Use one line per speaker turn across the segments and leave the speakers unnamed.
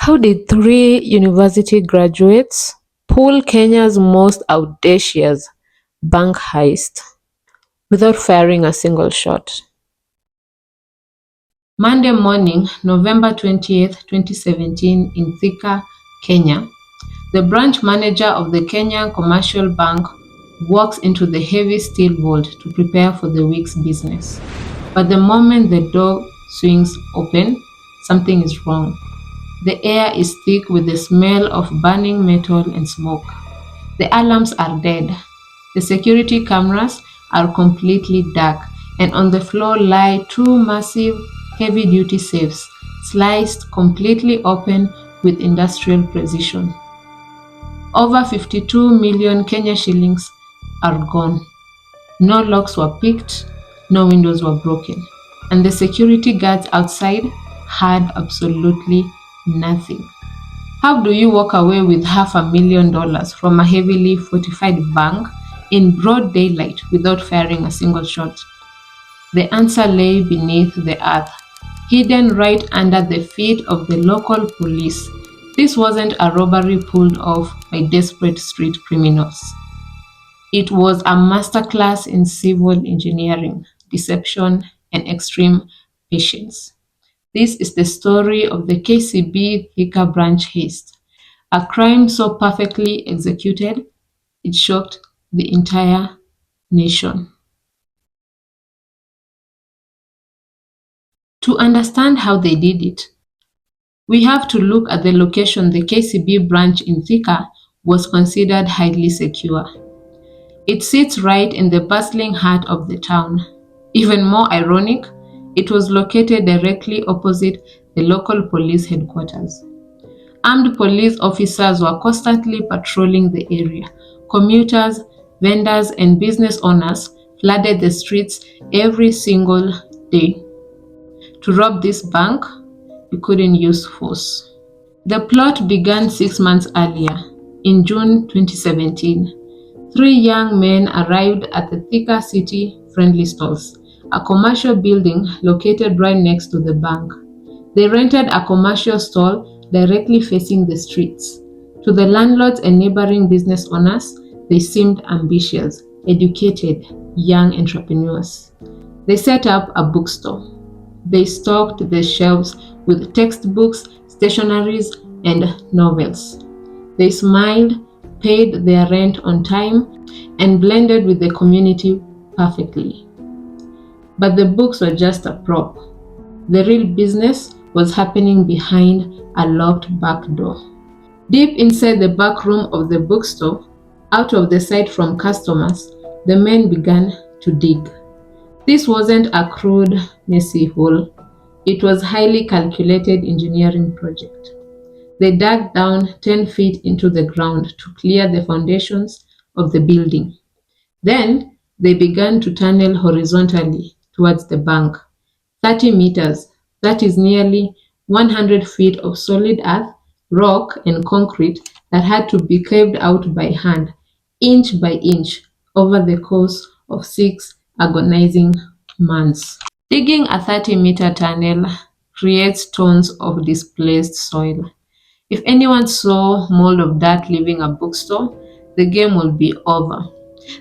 How did three university graduates pull Kenya's most audacious bank heist without firing a single shot? Monday morning, November 20th, 2017, in Thika, Kenya, the branch manager of the Kenyan Commercial Bank walks into the heavy steel vault to prepare for the week's business. But the moment the door swings open, something is wrong. The air is thick with the smell of burning metal and smoke. The alarms are dead. The security cameras are completely dark, and on the floor lie two massive, heavy-duty safes, sliced completely open with industrial precision. Over 52 million Kenya shillings are gone. No locks were picked, no windows were broken, and the security guards outside had absolutely nothing. How do you walk away with $500,000 from a heavily fortified bank in broad daylight without firing a single shot? The answer lay beneath the earth, hidden right under the feet of the local police. This wasn't a robbery pulled off by desperate street criminals. It was a masterclass in civil engineering, deception, and extreme patience. This is the story of the KCB Thika branch heist, a crime so perfectly executed it shocked the entire nation. To understand how they did it, we have to look at the location. The KCB branch in Thika was considered highly secure. It sits right in the bustling heart of the town. Even more ironic, it was located directly opposite the local police headquarters. Armed police officers were constantly patrolling the area. Commuters, vendors, and business owners flooded the streets every single day. To rob this bank, you couldn't use force. The plot began 6 months earlier. In June 2017, three young men arrived at the Thika City Friendly Stores, a commercial building located right next to the bank. They rented a commercial stall directly facing the streets. To the landlords and neighboring business owners, they seemed ambitious, educated, young entrepreneurs. They set up a bookstore. They stocked the shelves with textbooks, stationeries, and novels. They smiled, paid their rent on time, and blended with the community perfectly. But the books were just a prop. The real business was happening behind a locked back door. Deep inside the back room of the bookstore, out of the sight from customers, the men began to dig. This wasn't a crude, messy hole. It was a highly calculated engineering project. They dug down 10 feet into the ground to clear the foundations of the building. Then they began to tunnel horizontally towards the bank. 30 meters, that is nearly 100 feet of solid earth, rock, and concrete that had to be carved out by hand, inch by inch, over the course of 6 agonizing months. Digging a 30-meter tunnel creates tons of displaced soil. If anyone saw mold of dirt leaving a bookstore, the game would be over.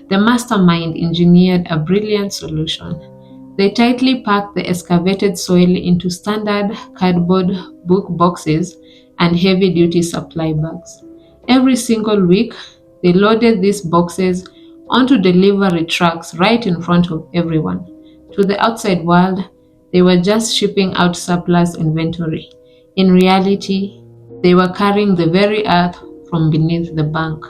The mastermind engineered a brilliant solution. They tightly packed the excavated soil into standard cardboard book boxes and heavy-duty supply bags. Every single week, they loaded these boxes onto delivery trucks right in front of everyone. To the outside world, they were just shipping out surplus inventory. In reality, they were carrying the very earth from beneath the bank.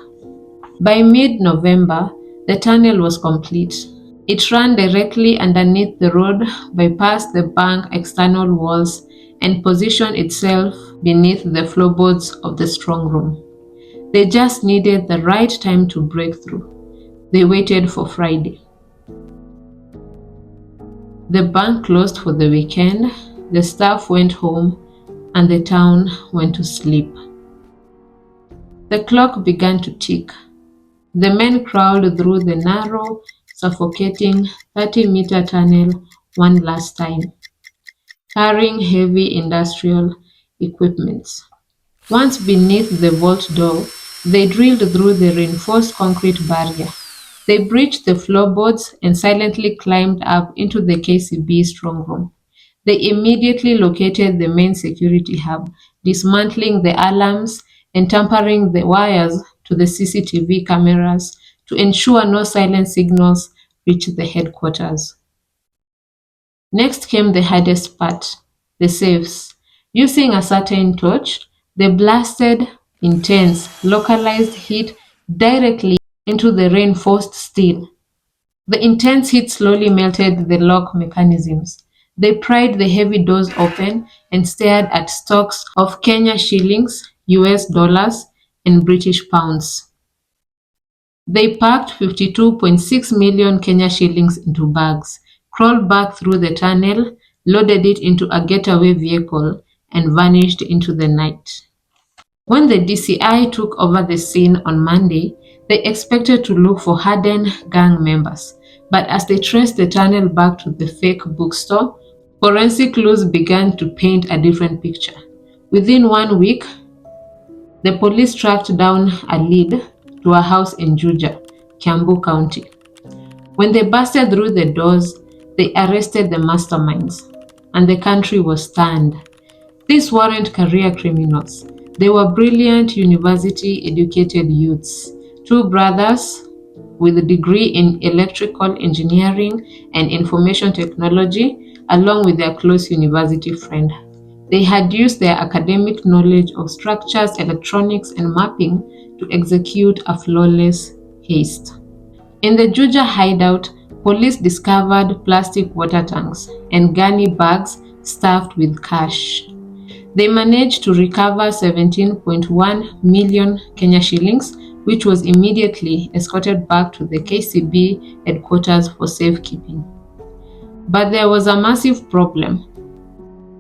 By mid-November, the tunnel was complete. It ran directly underneath the road, bypassed the bank external walls, and positioned itself beneath the floorboards of the strong room. They just needed the right time to break through. They waited for Friday. The bank closed for the weekend, the staff went home, and the town went to sleep. The clock began to tick. The men crawled through the narrow, suffocating 30-meter tunnel one last time, carrying heavy industrial equipment. Once beneath the vault door, they drilled through the reinforced concrete barrier. They breached the floorboards and silently climbed up into the KCB strong room. They immediately located the main security hub, dismantling the alarms and tampering the wires to the CCTV cameras to ensure no silent signals reached the headquarters. Next came the hardest part, the safes. Using a certain torch, they blasted intense, localized heat directly into the reinforced steel. The intense heat slowly melted the lock mechanisms. They pried the heavy doors open and stared at stocks of Kenya shillings, US dollars, and British pounds. They packed 52.6 million Kenya shillings into bags, crawled back through the tunnel, loaded it into a getaway vehicle, and vanished into the night. When the DCI took over the scene on Monday, they expected to look for hardened gang members. But as they traced the tunnel back to the fake bookstore, forensic clues began to paint a different picture. Within 1 week, the police tracked down a lead to a house in Juja, Kiambu County. When they busted through the doors, they arrested the masterminds, and the country was stunned. These weren't career criminals. They were brilliant university-educated youths, two brothers with a degree in electrical engineering and information technology, along with their close university friend. They had used their academic knowledge of structures, electronics, and mapping to execute a flawless heist. In the Juja hideout, police discovered plastic water tanks and gunny bags stuffed with cash. They managed to recover 17.1 million Kenya shillings, which was immediately escorted back to the KCB headquarters for safekeeping. But there was a massive problem.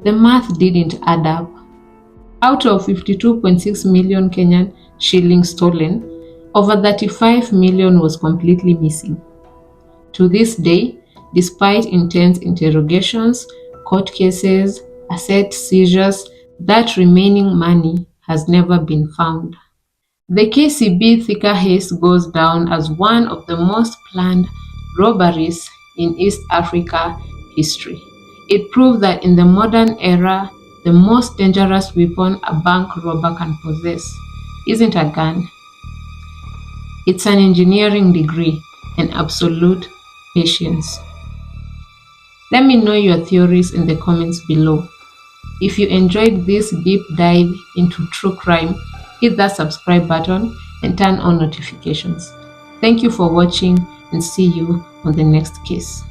The math didn't add up. Out of 52.6 million Kenyan shillings stolen, over 35 million was completely missing. To this day, despite intense interrogations, court cases, asset seizures, that remaining money has never been found. The KCB Thika heist goes down as one of the most planned robberies in East Africa history. It proved that in the modern era, the most dangerous weapon a bank robber can possess isn't a gun, it's an engineering degree and absolute patience. Let me know your theories in the comments below. If you enjoyed this deep dive into true crime, hit that subscribe button and turn on notifications. Thank you for watching and see you on the next case.